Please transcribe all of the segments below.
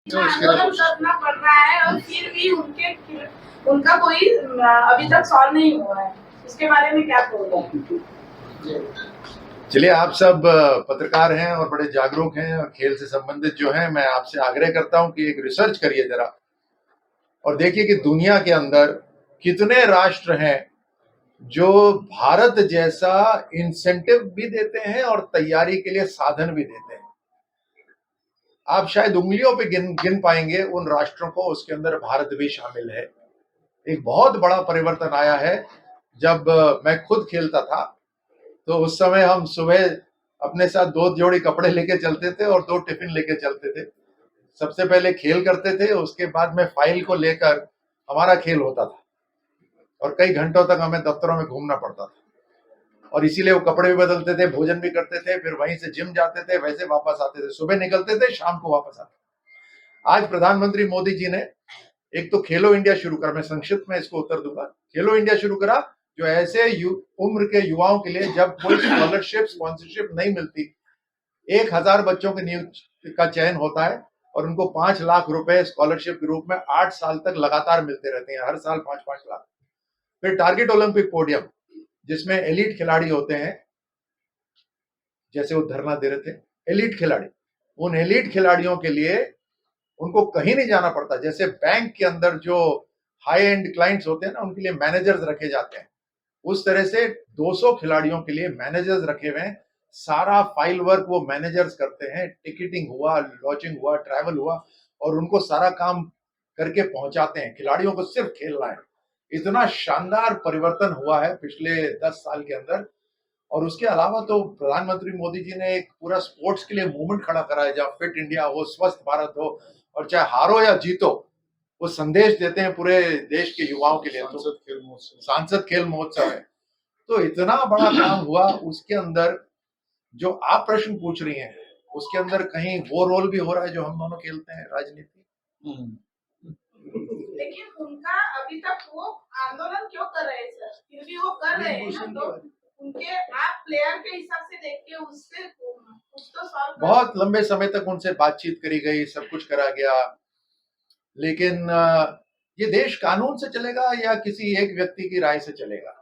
आंदोलन करना पड़ रहा है और फिर भी उनका कोई अभी तक सॉल्व नहीं हुआ है। इसके बारे में क्या बोलोगे? चलिए, आप सब पत्रकार हैं और बड़े जागरूक हैं और खेल से संबंधित जो हैं, मैं आपसे आग्रह करता हूं कि एक रिसर्च करिए जरा और देखिए कि दुनिया के अंदर कितने राष्ट्र हैं जो भारत जैसा इंसेंटिव भी देते हैं और तैयारी के लिए साधन भी देते हैं। आप शायद उंगलियों पे गिन पाएंगे उन राष्ट्रों को, उसके अंदर भारत भी शामिल है। एक बहुत बड़ा परिवर्तन आया है। जब मैं खुद खेलता था तो उस समय हम सुबह अपने साथ 2 जोड़ी कपड़े लेके चलते थे और 2 टिफिन लेके चलते थे। सबसे पहले खेल करते थे, उसके बाद में फाइल को लेकर हमारा खेल होता था और कई घंटों तक हमें दफ्तरों में घूमना पड़ता था और इसीलिए वो कपड़े भी बदलते थे, भोजन भी करते थे, फिर वहीं से जिम जाते थे, वैसे वापस आते थे। सुबह निकलते थे, शाम को वापस आते। आज प्रधानमंत्री मोदी जी ने एक तो खेलो इंडिया शुरू करा, मैं संक्षिप्त में इसको उत्तर दूंगा। खेलो इंडिया शुरू करा जो ऐसे उम्र के युवाओं के लिए जब कोई स्कॉलरशिप स्पॉन्सरशिप नहीं मिलती, 1000 बच्चों के नियुक्ति का चयन होता है और उनको 5 लाख रुपए स्कॉलरशिप के रूप में 8 साल तक लगातार मिलते रहते हैं, हर साल 5-5 लाख। फिर टारगेट ओलंपिक पोडियम, जिसमें एलिट खिलाड़ी होते हैं, जैसे वो धरना दे रहे थे, एलिट खिलाड़ी, उन एलिट खिलाड़ियों के लिए उनको कहीं नहीं जाना पड़ता। जैसे बैंक के अंदर जो हाई एंड क्लाइंट्स होते हैं ना, उनके लिए मैनेजर्स रखे जाते हैं, उस तरह से 200 खिलाड़ियों के लिए मैनेजर्स रखे हुए हैं। सारा फाइल वर्क वो मैनेजर्स करते हैं। टिकटिंग हुआ, लॉजिंग हुआ, ट्रैवल हुआ और उनको सारा काम करके पहुंचाते हैं। खिलाड़ियों को सिर्फ खेलना है। इतना शानदार परिवर्तन हुआ है पिछले 10 साल के अंदर। और उसके अलावा तो प्रधानमंत्री मोदी जी ने एक पूरा स्पोर्ट्स के लिए मूवमेंट खड़ा करा है, जहां फिट इंडिया हो, स्वस्थ भारत हो, और चाहे हारो या जीतो वो संदेश देते हैं पूरे देश के युवाओं के लिए। सांसद खेल महोत्सव है। तो इतना बड़ा काम हुआ। उसके अंदर जो आप प्रश्न पूछ रही हैं, उसके अंदर कहीं वो रोल भी हो रहा है जो हम दोनों खेलते हैं, राजनीति। लेकिन उनका अभी तक वो आंदोलन क्यों कर रहे हैं सर? फिर भी वो कर रहे हैं ना, तो उनके आप प्लेयर के हिसाब से देख के उससे कुछ तो सॉल्व। बहुत लंबे समय तक उनसे बातचीत करी गई, सब कुछ करा गया, लेकिन ये देश कानून से चलेगा या किसी एक व्यक्ति की राय से चलेगा?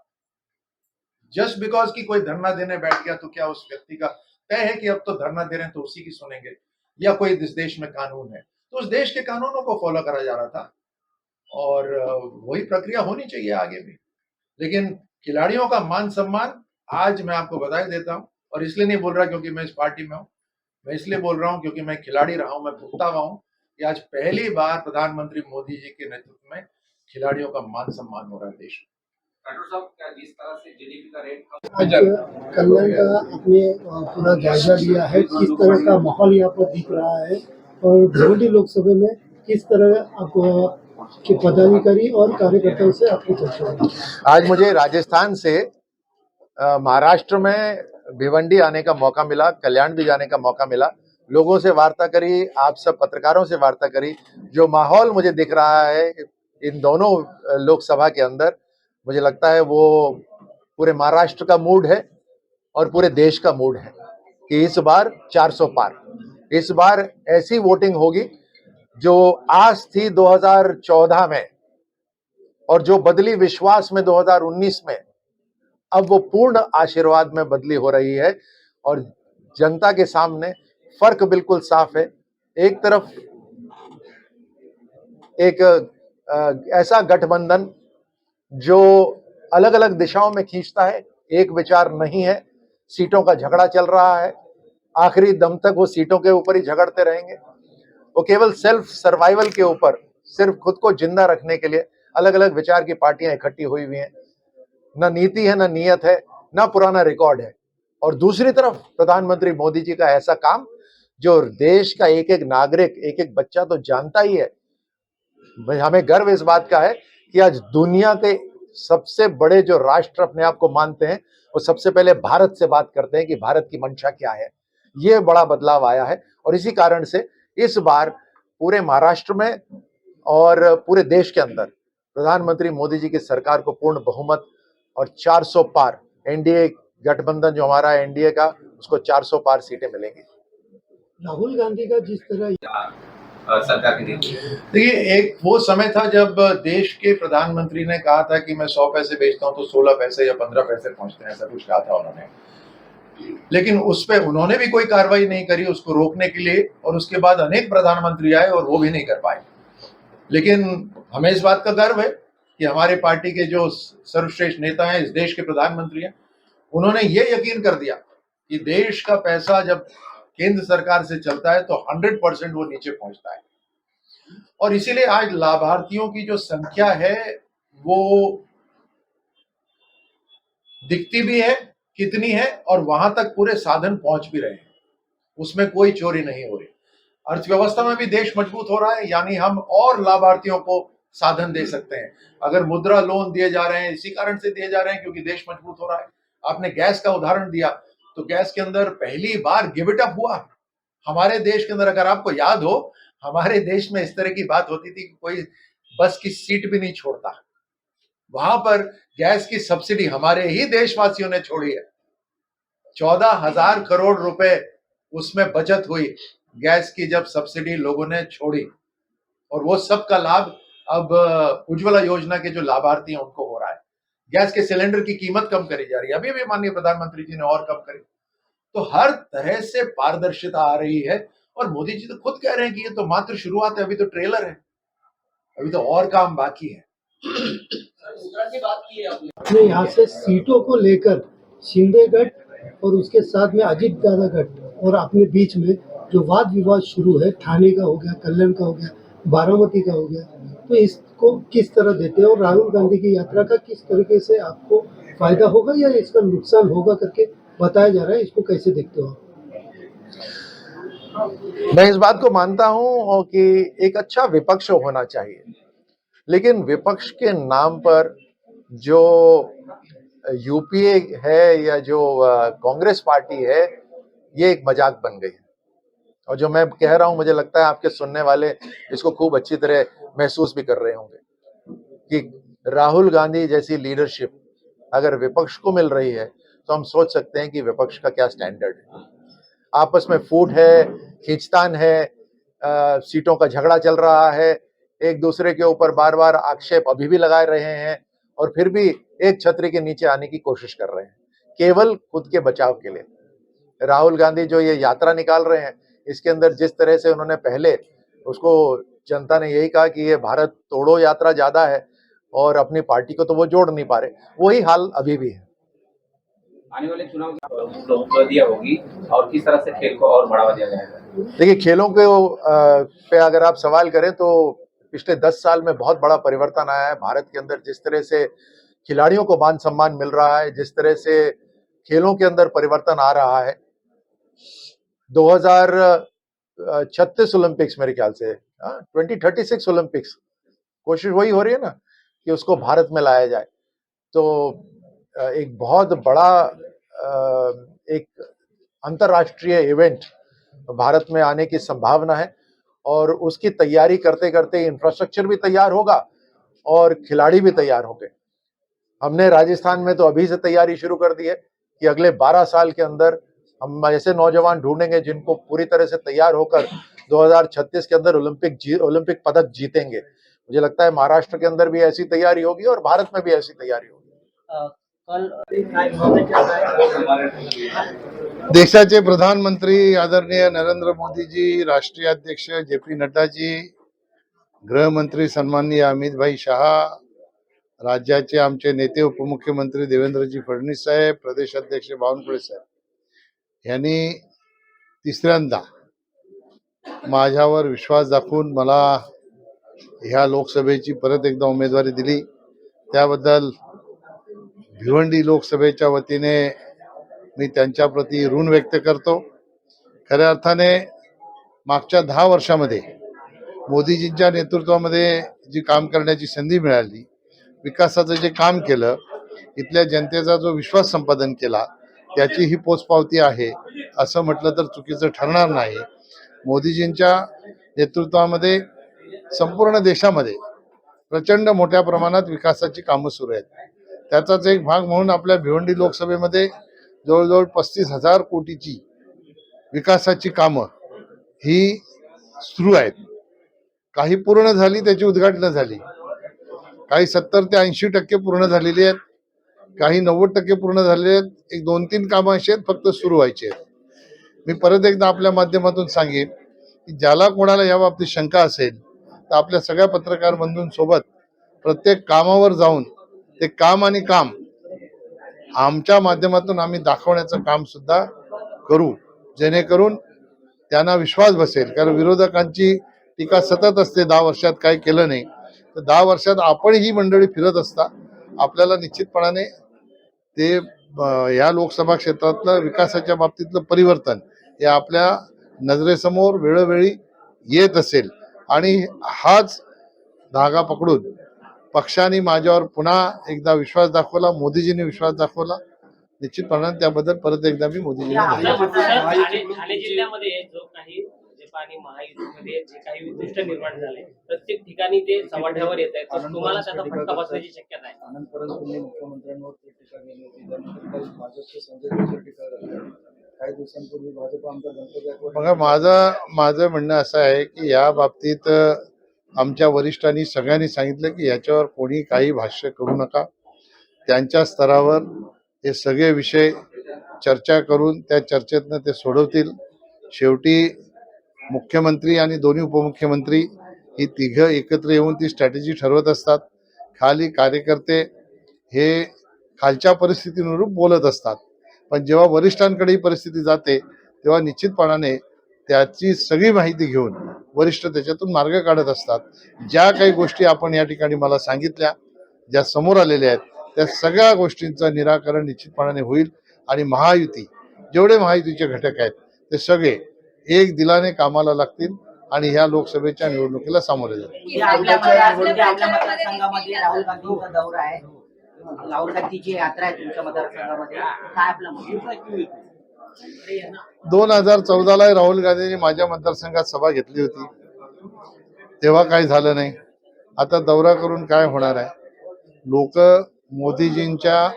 जस्ट बिकॉज कि कोई धरना देने बैठ गया तो क्या उस व्यक्ति का तय है कि अब तो धरना दे रहे हैं तो उसी की सुनेंगे? या कोई इस देश में कानून है तो उस देश के कानूनों को फॉलो करा जा रहा था और वही प्रक्रिया होनी चाहिए आगे भी। लेकिन खिलाड़ियों का मान सम्मान आज मैं आपको बधाई देता हूं, और इसलिए नहीं बोल रहा क्योंकि मैं इस पार्टी में हूं, मैं इसलिए बोल रहा हूं क्योंकि मैं खिलाड़ी रहा हूं, मैं भुगता हुआ हूं कि आज पहली बार प्रधानमंत्री मोदी जी के नेतृत्व में खिलाड़ियों का मान सम्मान हो रहा है देश में। जिस तरह से जीडीपी का रेट आज कल्याण का आपने पूरा जायजा लिया है, किस तरह का माहौल यहाँ पर दिख रहा है और भिवंडी लोकसभा में किस तरह आप के पदाधिकारी और कार्यकर्ताओं से आपकी चर्चा हुई? आज मुझे राजस्थान से महाराष्ट्र में भिवंडी आने का मौका मिला, कल्याण भी जाने का मौका मिला, लोगों से वार्ता करी, आप सब पत्रकारों से वार्ता करी। जो माहौल मुझे दिख रहा है इन दोनों लोकसभा के अंदर, मुझे लगता है वो पूरे महाराष्ट्र का मूड है और पूरे देश का मूड है कि इस बार 400 पार, इस बार ऐसी वोटिंग होगी जो आस थी 2014 में और जो बदली विश्वास में 2019 में, अब वो पूर्ण आशीर्वाद में बदली हो रही है। और जनता के सामने फर्क बिल्कुल साफ है। एक तरफ एक ऐसा गठबंधन जो अलग अलग दिशाओं में खींचता है, एक विचार नहीं है, सीटों का झगड़ा चल रहा है, आखिरी दम तक वो सीटों के ऊपर ही झगड़ते रहेंगे। वो केवल सेल्फ सर्वाइवल के ऊपर, सिर्फ खुद को जिंदा रखने के लिए अलग अलग विचार की पार्टियां इकट्ठी हुई हुई हैं। ना नीति है, ना नीयत है, ना पुराना रिकॉर्ड है। और दूसरी तरफ प्रधानमंत्री मोदी जी का ऐसा काम जो देश का एक एक नागरिक, एक एक बच्चा तो जानता ही है। हमें गर्व इस बात का है कि आज दुनिया के सबसे बड़े जो राष्ट्र अपने आप को मानते हैं, वो सबसे पहले भारत से बात करते हैं कि भारत की मंशा क्या है। ये बड़ा बदलाव आया है और इसी कारण से इस बार पूरे महाराष्ट्र में और पूरे देश के अंदर प्रधानमंत्री मोदी जी की सरकार को पूर्ण बहुमत और 400 पार, एनडीए गठबंधन जो हमारा है एनडीए का, उसको 400 पार सीटें मिलेंगी। राहुल गांधी का जिस तरह सरकार के नेतृत्व? देखिए, एक वो समय था जब देश के प्रधानमंत्री ने कहा था कि मैं 100 पैसे बेचता हूं तो 16 पैसे या 15 पैसे पहुंचते हैं, ऐसा कुछ कहा था उन्होंने। लेकिन उस पे उन्होंने भी कोई कार्रवाई नहीं करी उसको रोकने के लिए, और उसके बाद अनेक प्रधानमंत्री आए और वो भी नहीं कर पाए। लेकिन हमें इस बात का गर्व है कि हमारे पार्टी के जो सर्वश्रेष्ठ नेता हैं, इस देश के प्रधानमंत्री हैं, उन्होंने ये यकीन कर दिया कि देश का पैसा जब केंद्र सरकार से चलता है तो 100% वो नीचे पहुंचता है। और इसीलिए आज लाभार्थियों की जो संख्या है वो दिखती भी है कितनी है, और वहां तक पूरे साधन पहुंच भी रहे हैं, उसमें कोई चोरी नहीं हो रही। अर्थव्यवस्था में भी देश मजबूत हो रहा है, यानी हम और लाभार्थियों को साधन दे सकते हैं। अगर मुद्रा लोन दिए जा रहे हैं, इसी कारण से दिए जा रहे हैं क्योंकि देश मजबूत हो रहा है। आपने गैस का उदाहरण दिया, तो गैस के अंदर पहली बार गिव इट अप हुआ हमारे देश के अंदर। अगर आपको याद हो, हमारे देश में इस तरह की बात होती थी कि कोई बस की सीट भी नहीं छोड़ता। वहां पर गैस की सब्सिडी हमारे ही देशवासियों ने छोड़ी है। 14,000 करोड़ रुपए उसमें बचत हुई गैस की जब सब्सिडी लोगों ने छोड़ी, और वो सब का लाभ अब उज्ज्वला योजना के जो लाभार्थी हैं उनको हो रहा है। गैस के सिलेंडर की कीमत कम करी जा रही है, अभी भी माननीय प्रधानमंत्री जी ने और कम करी। तो हर तरह से पारदर्शिता आ रही है, और मोदी जी तो खुद कह रहे हैं कि ये तो मात्र शुरुआत है, अभी तो ट्रेलर है, अभी तो और काम बाकी है। अपने यहाँ से सीटों को लेकर शिंदे गठ और उसके साथ में अजीत दादा गठ और अपने बीच में जो वाद विवाद शुरू है, ठाणे का हो गया, कल्याण का हो गया, बारामती का हो गया, तो इसको किस तरह देते हैं, और राहुल गांधी की यात्रा का किस तरीके से आपको फायदा होगा या इसका नुकसान होगा करके बताया जा रहा है, इसको कैसे देखते हो? मैं इस बात को मानता हूं कि एक अच्छा विपक्ष होना चाहिए, लेकिन विपक्ष के नाम पर जो यूपीए है या जो कांग्रेस पार्टी है, ये एक मजाक बन गई है। और जो मैं कह रहा हूं, मुझे लगता है आपके सुनने वाले इसको खूब अच्छी तरह महसूस भी कर रहे होंगे कि राहुल गांधी जैसी लीडरशिप अगर विपक्ष को मिल रही है तो हम सोच सकते हैं कि विपक्ष का क्या स्टैंडर्ड है। आपस में फूट है, खींचतान है, सीटों का झगड़ा चल रहा है, एक दूसरे के ऊपर बार बार आक्षेप अभी भी लगा रहे हैं, और फिर भी एक छतरी के नीचे आने की कोशिश कर रहे हैं केवल खुद के बचाव के लिए। राहुल गांधी जो ये यात्रा निकाल रहे हैं, इसके अंदर जिस तरह से उन्होंने पहले उसको जनता ने यही कहा कि ये भारत तोड़ो यात्रा ज्यादा है, और अपनी पार्टी को तो वो जोड़ नहीं पा रहे, वही हाल अभी भी है। आने वाले चुनाव की दिया होगी और किस तरह से खेल को और बढ़ावा दिया जाएगा? देखिए, खेलों के पे अगर आप सवाल करें तो पिछले 10 साल में बहुत बड़ा परिवर्तन आया है भारत के अंदर। जिस तरह से खिलाड़ियों को मान सम्मान मिल रहा है, जिस तरह से खेलों के अंदर परिवर्तन आ रहा है, 2036 ओलंपिक्स मेरे ख्याल से, 2036 ओलंपिक्स कोशिश वही हो रही है ना कि उसको भारत में लाया जाए। तो एक बहुत बड़ा एक अंतर्राष्ट्रीय इवेंट भारत में आने की संभावना है, और उसकी तैयारी करते करते इंफ्रास्ट्रक्चर भी तैयार होगा और खिलाड़ी भी तैयार होंगे। हमने राजस्थान में तो अभी से तैयारी शुरू कर दी है कि अगले 12 साल के अंदर हम ऐसे नौजवान ढूंढेंगे जिनको पूरी तरह से तैयार होकर 2036 के अंदर ओलंपिक पदक जीतेंगे। मुझे लगता है महाराष्ट्र के अंदर भी ऐसी तैयारी होगी और भारत में भी ऐसी तैयारी होगी। देशाचे प्रधानमंत्री आदरणीय नरेंद्र मोदीजी, राष्ट्रीय अध्यक्ष जे.पी. नड्डाजी, गृहमंत्री सन्माननीय अमित भाई शहा, राज्याचे आमचे नेते उपमुख्यमंत्री देवेंद्रजी फडणवीस साहेब, प्रदेश अध्यक्ष बावनकुळे साहेब यांनी तिसऱ्यांदा माझ्यावर विश्वास दाखवून मला ह्या लोकसभेची परत एकदा उमेदवारी दिली, त्याबद्दल भिवंडी लोकसभेच्या वतीने मी त्यांच्याप्रती ऋण व्यक्त करतो। खऱ्या अर्थाने मागच्या 10 वर्षामध्ये मोदीजींच्या नेतृत्वामध्ये जी काम करण्याची संधी मिळाली, विकासाचं जे काम केलं, इथल्या जनतेचा जो विश्वास संपादन केला, त्याची ही पोचपावती आहे असं म्हटलं तर चुकीचं ठरणार नाही। मोदीजींच्या नेतृत्वामध्ये संपूर्ण देशामध्ये प्रचंड मोठ्या प्रमाणात विकासाची कामं सुरू आहेत। त्याचाच एक भाग म्हणून आपल्या भिवंडी लोकसभेमध्ये जवळजवळ 35,000 कोटीची विकासाची कामं ही सुरू आहेत। काही पूर्ण झाली, त्याची उद्घाटन झाली, काही 70 ते 80% पूर्ण झालेली आहेत, काही 90% पूर्ण झालेले आहेत. एक 2-3 कामं अशी आहेत फक्त सुरू व्हायची आहेत. मी परत एकदा आपल्या माध्यमातून सांगेन की ज्याला कोणाला या बाबतीत शंका असेल तर आपल्या सगळ्या पत्रकार बंधूंसोबत प्रत्येक कामावर जाऊन ते काम आणि काम आमच्या माध्यमातून आम्ही दाखवण्याचं काम सुद्धा करू, जेणेकरून त्यांना विश्वास बसेल. कारण विरोधकांची टीका सतत असते, 10 वर्षात काय केलं नाही. तर 10 वर्षात आपण ही मंडळी फिरत असता आपल्याला निश्चितपणाने ते या लोकसभा क्षेत्रातलं विकासाच्या बाबतीतलं परिवर्तन हे आपल्या नजरेसमोर वेळोवेळी येत असेल. आणि हाच धागा पकडून पक्षाने माझ्यावर पुन्हा एकदा विश्वास दाखवला, मोदीजींनी विश्वास दाखवला. निश्चितपणाने त्याबद्दल परत एकदा मी मोदीजींना ठाणे जिल्ह्यामध्ये जो काही भाजप आणि महायुतीमध्ये जे काही उद्दिष्ट निर्माण झाले प्रत्येक ठिकाणी ते चव्हाट्यावर येत आहे, तर तुम्हाला त्याचा फटका बसण्याची शक्यता आहे. आनंदपर्यंत तुम्ही मुख्यमंत्र्यांवर टीका केली होती, त्यानंतर काही भाजपचे संजय राऊतवर टीका करतात. काही दिवसांपूर्वी भाजप आमदार गणपती गायकवाड बघा, माझं म्हणणं असं आहे की या बाबतीत आमच्या वरिष्ठांनी सगळ्यांनी सांगितलं की याच्यावर कोणी काही भाष्य करू नका. त्यांच्या स्तरावर हे सगळे विषय चर्चा करून त्या चर्चेतनं ते सोडवतील. शेवटी मुख्यमंत्री आणि दोन्ही उपमुख्यमंत्री ही तिघं एकत्र येऊन ती स्ट्रॅटेजी ठरवत असतात. खाली कार्यकर्ते हे खालच्या परिस्थितीनुरूप बोलत असतात. पण जेव्हा वरिष्ठांकडे ही परिस्थिती जाते तेव्हा निश्चितपणाने त्याची सगळी माहिती घेऊन वरिष्ठ त्याच्यातून मार्ग काढत असतात. ज्या काही गोष्टी आपण या ठिकाणी मला सांगितल्या, ज्या समोर आलेल्या आहेत, त्या सगळ्या गोष्टींचं निराकरण निश्चितपणाने होईल. आणि महायुती, जेवढे महायुतीचे घटक आहेत ते सगळे एक दिलाने कामाला लागतील आणि ह्या लोकसभेच्या निवडणुकीला सामोरे जातील. आपल्या मतदारसंघामध्ये राहुल गांधींचा दौरा आहे, राहुल गांधीची यात्रा आहे तुमच्या मतदारसंघामध्ये, काय आपलं मत? 2014ला राहुल गांधींनी माझ्या मतदारसंघात सभा घेतली होती, तेव्हा काही झालं नाही. आता दौरा करून काय होणार आहे? लोक मोदीजींच्या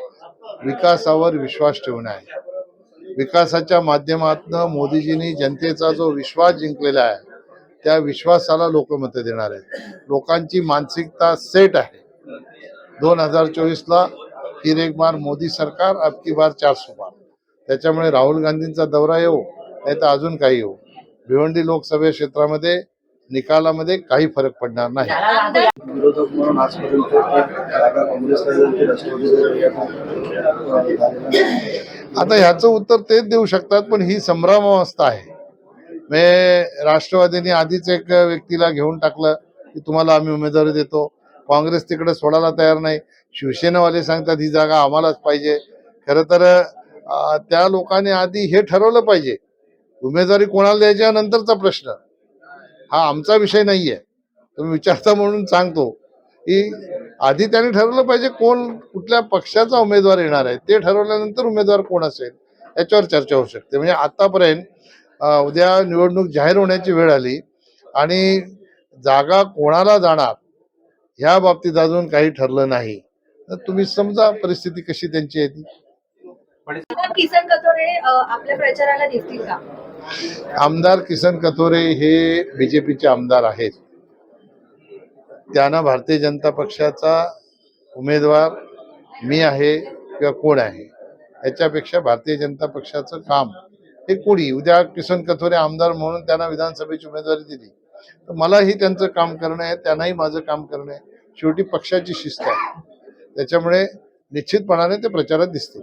विकासावर विश्वास ठेवून आहे. विकासाच्या माध्यमातून मोदीजींनी जनतेचा जो विश्वास जिंकलेला आहे त्या विश्वासाला लोक मत देणार आहेत. लोकांची मानसिकता सेट आहे. 2024ला फिर एक बार मोदी सरकार, अब की बार 400 पार. त्याच्यामुळे राहुल गांधींचा दौरा येऊ नाही तर अजून काही येऊ, भिवंडी लोकसभा क्षेत्रामध्ये निकालामध्ये काही फरक पडणार नाही. विरोधक म्हणून आजपर्यंत जागा काँग्रेसला जाईल की राष्ट्रवादीला आता ह्याचं उत्तर तेच देऊ शकतात, पण ही संभ्रमावस्था आहे. राष्ट्रवादीने आधीच एक व्यक्तीला घेऊन टाकलं की तुम्हाला आम्ही उमेदवारी देतो. काँग्रेस तिकडे सोडायला तयार नाही. शिवसेनावाले सांगतात ही जागा आम्हालाच पाहिजे. खरं तर त्या लोकांनी आधी हे ठरवलं पाहिजे, उमेदवारी कोणाला द्यायच्या नंतरचा प्रश्न हा आमचा विषय नाहीये. तुम्ही विचारता म्हणून सांगतो की आधी त्यांनी ठरवलं पाहिजे कोण कुठल्या पक्षाचा उमेदवार येणार आहे. ते ठरवल्यानंतर उमेदवार कोण असेल याच्यावर चर्चा होऊ शकते. म्हणजे आतापर्यंत उद्या निवडणूक जाहीर होण्याची वेळ आली आणि जागा कोणाला जाणार ह्या बाबतीत अजून काही ठरलं नाही. तर तुम्ही समजा परिस्थिती कशी त्यांची आहे ती. किसन कथोरे आपल्या प्रचाराला दिसतील का? आमदार किसन कथोरे हे बीजेपीचे आमदार आहेत. त्यांना भारतीय जनता पक्षाचा उमेदवार मी आहे किंवा कोण आहे याच्यापेक्षा भारतीय जनता पक्षाचं काम हे कोणी, उद्या किसन कथोरे आमदार म्हणून त्यांना विधानसभेची उमेदवारी दिली तर मलाही त्यांचं काम करणं आहे, त्यांनाही माझं काम करणं आहे. शेवटी पक्षाची शिस्त आहे, त्याच्यामुळे निश्चितपणाने ते प्रचारात दिसतील.